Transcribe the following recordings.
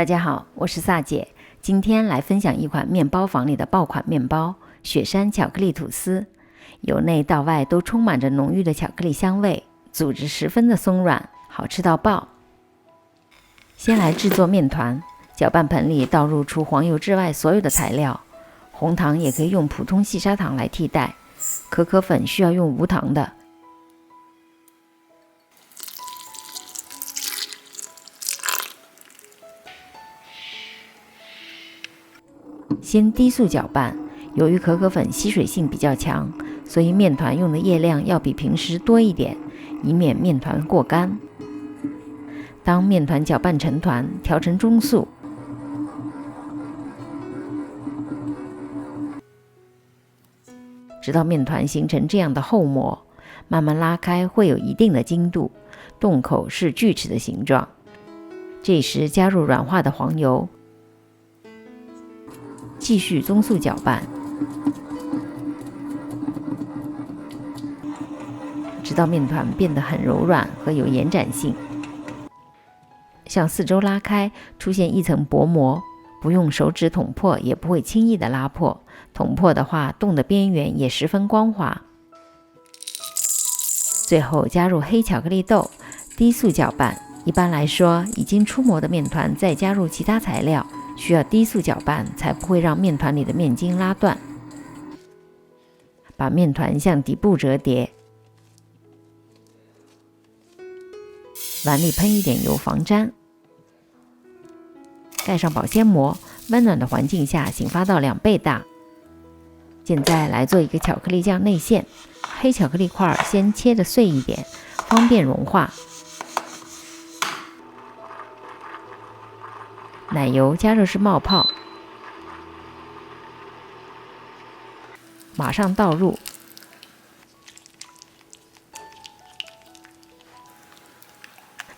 大家好，我是萨姐，今天来分享一款面包房里的爆款面包——雪山巧克力吐司。由内到外都充满着浓郁的巧克力香味，组织十分的松软，好吃到爆。先来制作面团，搅拌盆里倒入除黄油之外所有的材料，红糖也可以用普通细砂糖来替代，可可粉需要用无糖的。先低速搅拌，由于可可粉吸水性比较强，所以面团用的液量要比平时多一点，以免面团过干。当面团搅拌成团，调成中速，直到面团形成这样的厚膜，慢慢拉开会有一定的精度，洞口是锯齿的形状。这时加入软化的黄油，继续中速搅拌，直到面团变得很柔软和有延展性，向四周拉开，出现一层薄膜，不用手指捅破也不会轻易的拉破，捅破的话洞的边缘也十分光滑。最后加入黑巧克力豆，低速搅拌。一般来说，已经出模的面团再加入其他材料，需要低速搅拌，才不会让面团里的面筋拉断。把面团向底部折叠，碗里喷一点油防粘，盖上保鲜膜，温暖的环境下醒发到2倍大。现在来做一个巧克力酱内馅，黑巧克力块先切得碎一点，方便融化。奶油加热至冒泡，马上倒入，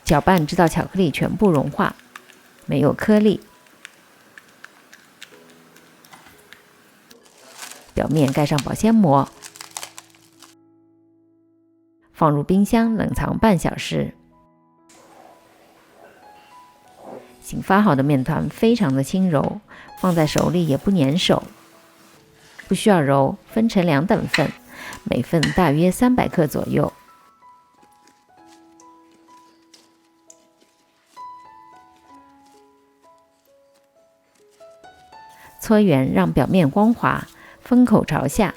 搅拌直到巧克力全部融化，没有颗粒。表面盖上保鲜膜，放入冰箱冷藏半小时。醒发好的面团非常的轻柔，放在手里也不粘手，不需要揉，分成2等份，每份大约300克左右。搓圆让表面光滑，封口朝下，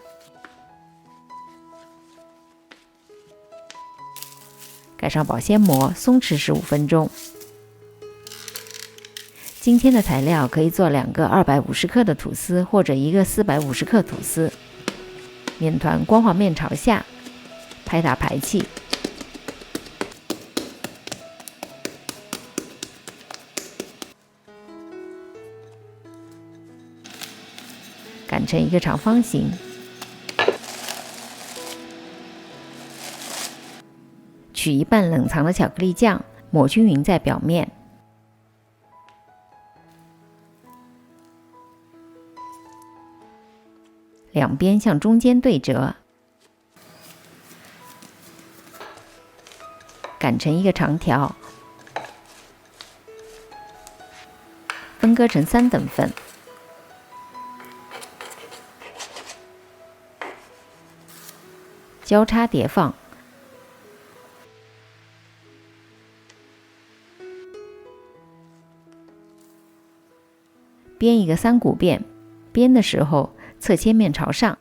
盖上保鲜膜，松弛15分钟。今天的材料可以做2个250克的吐司，或者1个450克吐司。面团光滑面朝下，拍打排气，擀成一个长方形，取一半冷藏的巧克力酱，抹均匀在表面。两边向中间对折，擀成一个长条，分割成3等份。交叉叠放，编一个3股辫，编的时候侧切面朝上，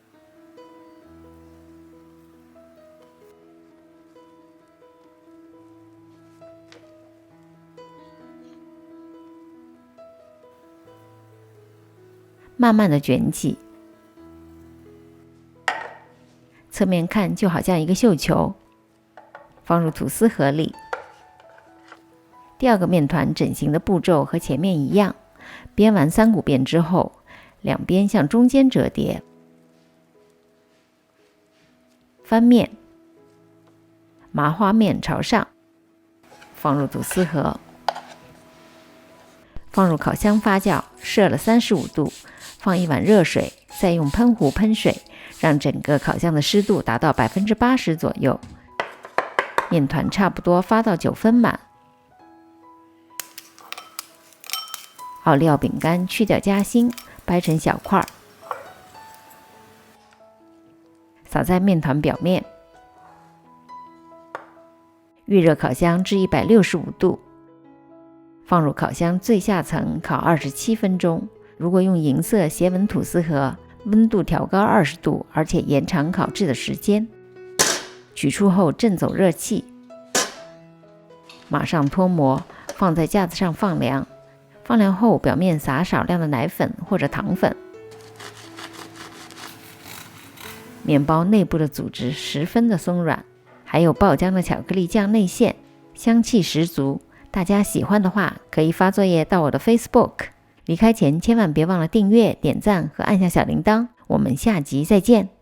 慢慢的卷起，侧面看就好像一个绣球，放入吐司盒里。第2个面团整形的步骤和前面一样，编完3股辫之后，两边向中间折叠，翻面，麻花面朝上，放入吐司盒，放入烤箱发酵，设了35度，放1碗热水，再用喷壶喷水，让整个烤箱的湿度达到80%左右。面团差不多发到9分满，奥利奥饼干去掉夹心，掰成小块，撒在面团表面。预热烤箱至165度，放入烤箱最下层烤27分钟。如果用银色斜纹吐司盒，温度调高20度，而且延长烤制的时间。取出后震走热气，马上脱模，放在架子上放凉。放凉后，表面撒少量的奶粉或者糖粉。面包内部的组织十分的松软，还有爆浆的巧克力酱内馅，香气十足。大家喜欢的话，可以发作业到我的 Facebook。离开前千万别忘了订阅、点赞和按下小铃铛。我们下集再见。